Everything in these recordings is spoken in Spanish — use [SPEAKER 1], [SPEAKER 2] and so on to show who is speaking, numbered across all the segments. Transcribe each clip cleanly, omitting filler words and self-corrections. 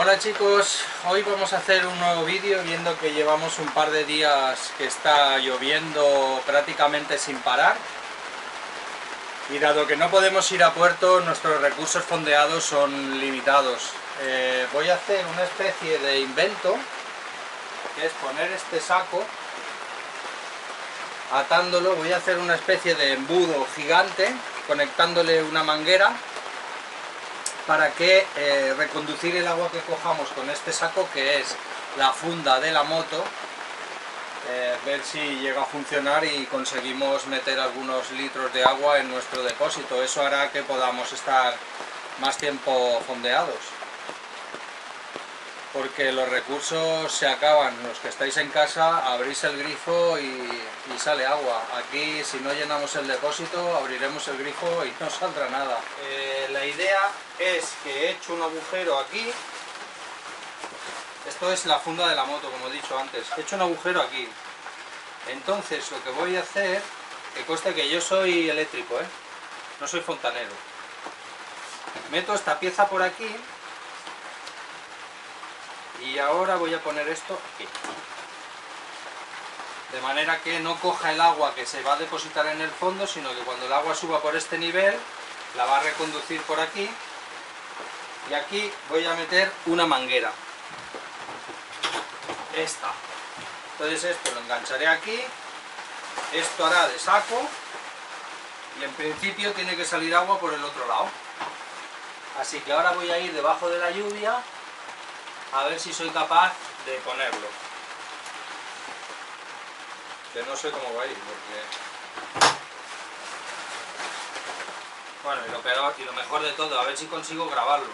[SPEAKER 1] Hola chicos, hoy vamos a hacer un nuevo vídeo viendo que llevamos un par de días que está lloviendo prácticamente sin parar y dado que no podemos ir a puerto, nuestros recursos fondeados son limitados. Voy a hacer una especie de invento, que es poner este saco, atándolo, voy a hacer una especie de embudo gigante, conectándole una manguera para que reconducir el agua que cojamos con este saco, que es la funda de la moto, ver si llega a funcionar y conseguimos meter algunos litros de agua en nuestro depósito. Eso hará que podamos estar más tiempo fondeados, porque los recursos se acaban. Los que estáis en casa, abrís el grifo y sale agua. Aquí, si no llenamos el depósito, abriremos el grifo y no saldrá nada. La idea es que he hecho un agujero aquí. Esto es la funda de la moto, como he dicho antes. He hecho un agujero aquí. Entonces lo que voy a hacer, que conste que yo soy eléctrico, no soy fontanero. Meto esta pieza por aquí y ahora voy a poner esto aquí. De manera que no coja el agua que se va a depositar en el fondo, sino que cuando el agua suba por este nivel, la va a reconducir por aquí. Y aquí voy a meter una manguera. Esta. Entonces esto lo engancharé aquí. Esto hará de saco. Y en principio tiene que salir agua por el otro lado. Así que ahora voy a ir debajo de la lluvia a ver si soy capaz de ponerlo. Que no sé cómo va a ir, porque... Bueno, y lo peor y lo mejor de todo, a ver si consigo grabarlo.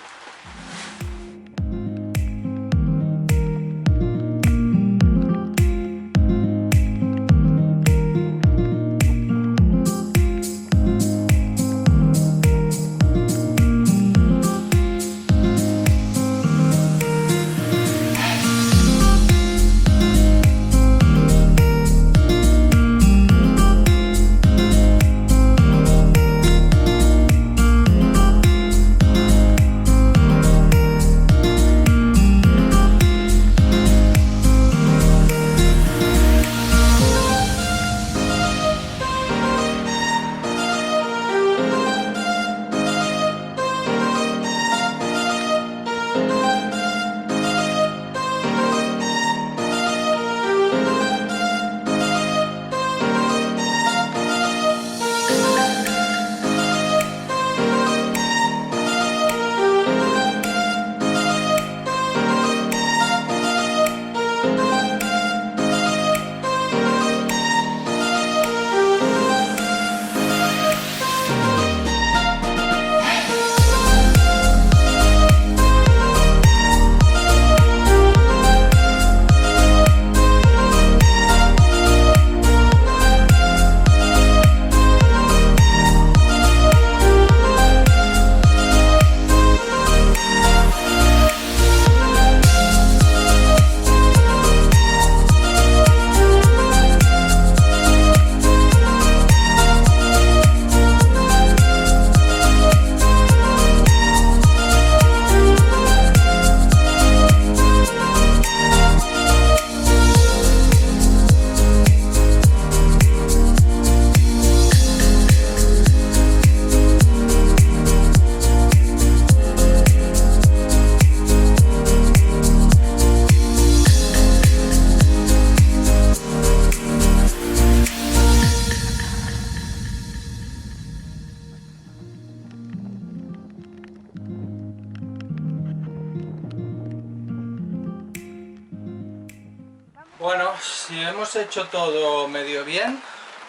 [SPEAKER 1] Bueno, si hemos hecho todo medio bien,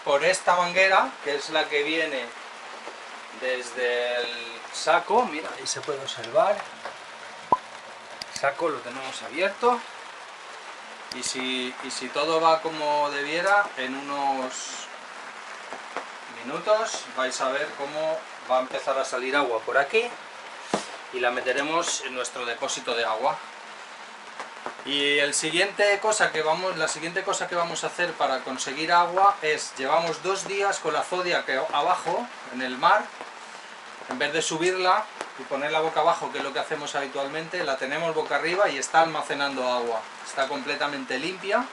[SPEAKER 1] por esta manguera, que es la que viene desde el saco, mira, ahí se puede observar, el saco lo tenemos abierto, y si todo va como debiera, en unos minutos vais a ver cómo va a empezar a salir agua por aquí, y la meteremos en nuestro depósito de agua. Y la siguiente cosa que vamos a hacer para conseguir agua es, llevamos 2 días con la Zodiac abajo en el mar, en vez de subirla, y ponerla boca abajo, que es lo que hacemos habitualmente, la tenemos boca arriba y está almacenando agua. Está completamente limpia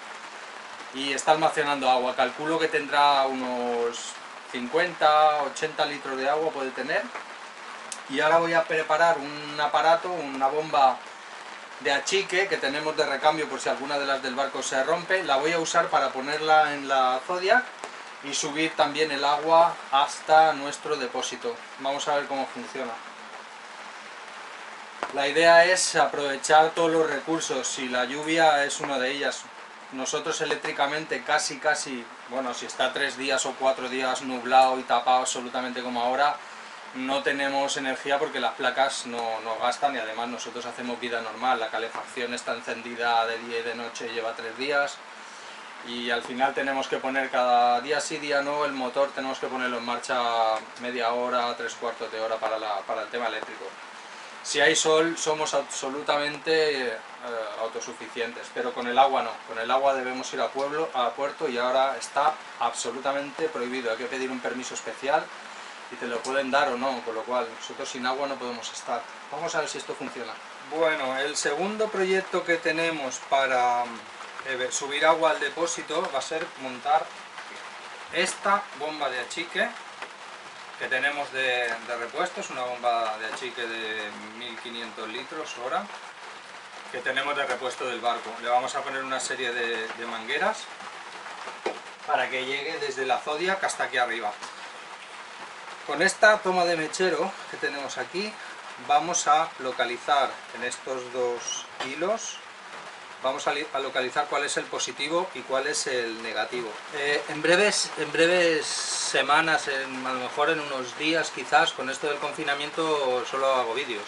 [SPEAKER 1] y está almacenando agua. Calculo que tendrá unos 50, 80 litros de agua puede tener. Y ahora voy a preparar un aparato, una bomba de achique que tenemos de recambio por si alguna de las del barco se rompe. La voy a usar para ponerla en la Zodiac y subir también el agua hasta nuestro depósito. Vamos a ver cómo funciona. La idea es aprovechar todos los recursos y la lluvia es una de ellas. Nosotros eléctricamente casi, bueno, si está 3 días o 4 días nublado y tapado absolutamente como ahora, no tenemos energía porque las placas no gastan y además nosotros hacemos vida normal. La calefacción está encendida de día y de noche, lleva 3 días y al final tenemos que poner cada día sí, día no, el motor tenemos que ponerlo en marcha media hora, 3/4 de hora para el tema eléctrico. Si hay sol somos absolutamente autosuficientes, pero con el agua no. Con el agua debemos ir a puerto y ahora está absolutamente prohibido. Hay que pedir un permiso especial y te lo pueden dar o no, con lo cual nosotros sin agua no podemos estar. Vamos a ver si esto funciona. Bueno, el segundo proyecto que tenemos para subir agua al depósito va a ser montar esta bomba de achique que tenemos de repuesto. Es una bomba de achique de 1500 litros hora que tenemos de repuesto del barco. Le vamos a poner una serie de mangueras para que llegue desde la Zodiac hasta aquí arriba. Con esta toma de mechero que tenemos aquí vamos a localizar en estos dos hilos, vamos a localizar cuál es el positivo y cuál es el negativo. En breves semanas, a lo mejor en unos días quizás, con esto del confinamiento solo hago vídeos.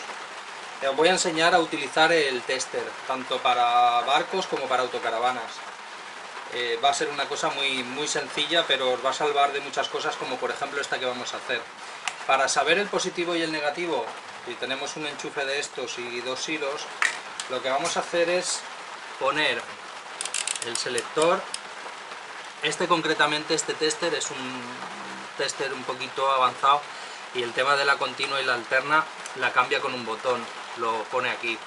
[SPEAKER 1] Os voy a enseñar a utilizar el tester, tanto para barcos como para autocaravanas. Va a ser una cosa muy sencilla, pero os va a salvar de muchas cosas, como por ejemplo esta que vamos a hacer. Para saber el positivo y el negativo, si tenemos un enchufe de estos y 2 hilos, lo que vamos a hacer es poner el selector. Concretamente este tester es un tester un poquito avanzado y el tema de la continua y la alterna la cambia con un botón, lo pone aquí.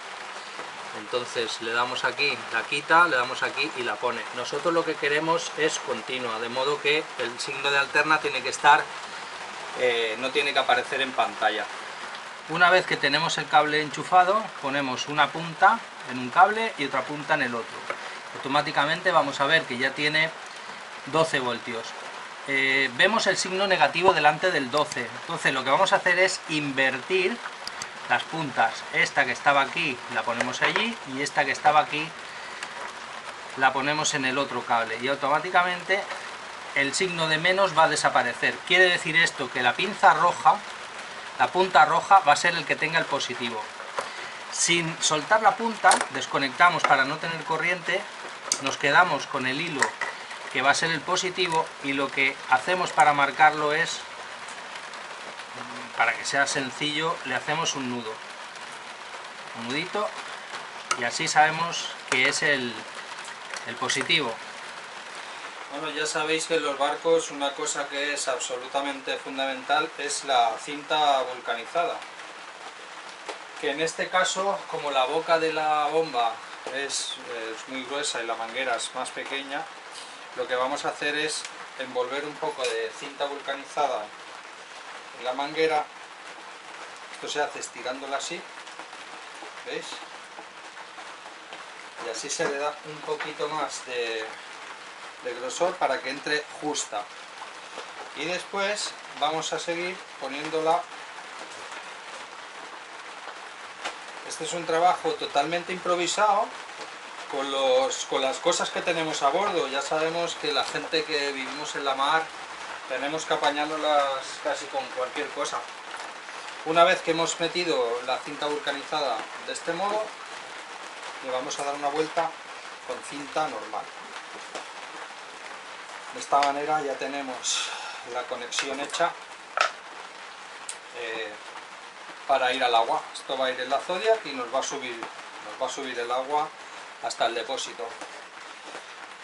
[SPEAKER 1] Entonces le damos aquí, la quita, le damos aquí y la pone. Nosotros lo que queremos es continua, de modo que el signo de alterna tiene que estar, no tiene que aparecer en pantalla. Una vez que tenemos el cable enchufado, ponemos una punta en un cable y otra punta en el otro. Automáticamente vamos a ver que ya tiene 12 voltios. Vemos el signo negativo delante del 12. Entonces lo que vamos a hacer es invertir las puntas. Esta que estaba aquí la ponemos allí y esta que estaba aquí la ponemos en el otro cable y automáticamente el signo de menos va a desaparecer. Quiere decir esto que la pinza roja, la punta roja, va a ser el que tenga el positivo. Sin soltar la punta, desconectamos para no tener corriente, nos quedamos con el hilo que va a ser el positivo y lo que hacemos para marcarlo es, para que sea sencillo, le hacemos un nudo, un nudito, y así sabemos que es el positivo. Bueno, ya sabéis que en los barcos una cosa que es absolutamente fundamental es la cinta vulcanizada, que en este caso, como la boca de la bomba es muy gruesa y la manguera es más pequeña, lo que vamos a hacer es envolver un poco de cinta vulcanizada en la manguera. Esto se hace estirándola así, ¿veis? Y así se le da un poquito más de grosor para que entre justa. Y después vamos a seguir poniéndola. Este es un trabajo totalmente improvisado con las cosas que tenemos a bordo. Ya sabemos que la gente que vivimos en la mar tenemos que apañárnoslas casi con cualquier cosa. Una vez que hemos metido la cinta vulcanizada de este modo, le vamos a dar una vuelta con cinta normal. De esta manera ya tenemos la conexión hecha para ir al agua. Esto va a ir en la Zodiac y nos va a subir el agua hasta el depósito.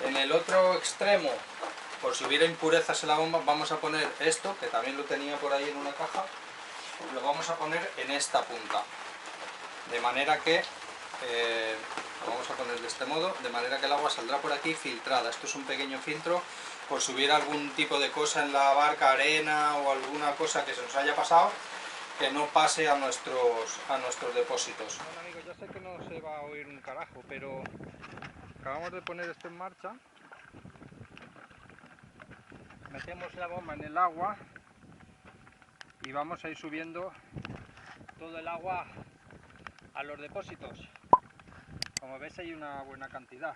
[SPEAKER 1] En el otro extremo, por si hubiera impurezas en la bomba, vamos a poner esto, que también lo tenía por ahí en una caja. lo vamos a poner en esta punta, de manera que lo vamos a poner de este modo, de manera que el agua saldrá por aquí filtrada. Esto es un pequeño filtro por si hubiera algún tipo de cosa en la barca, arena o alguna cosa que se nos haya pasado, que no pase a nuestros depósitos. Bueno amigos, ya sé que no se va a oír un carajo, pero acabamos de poner esto en marcha. Metemos la bomba en el agua y vamos a ir subiendo todo el agua a los depósitos. Como ves hay una buena cantidad,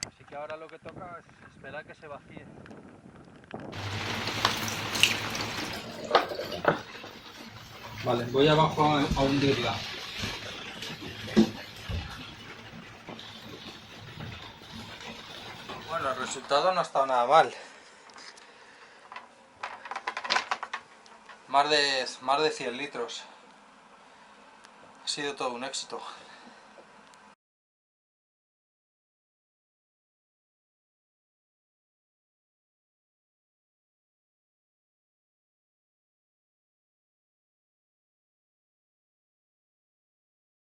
[SPEAKER 1] así que ahora lo que toca es esperar que se vacíe. Vale, voy abajo a hundirla. Bueno, el resultado no ha estado nada mal. Más de 100 litros. Ha sido todo un éxito.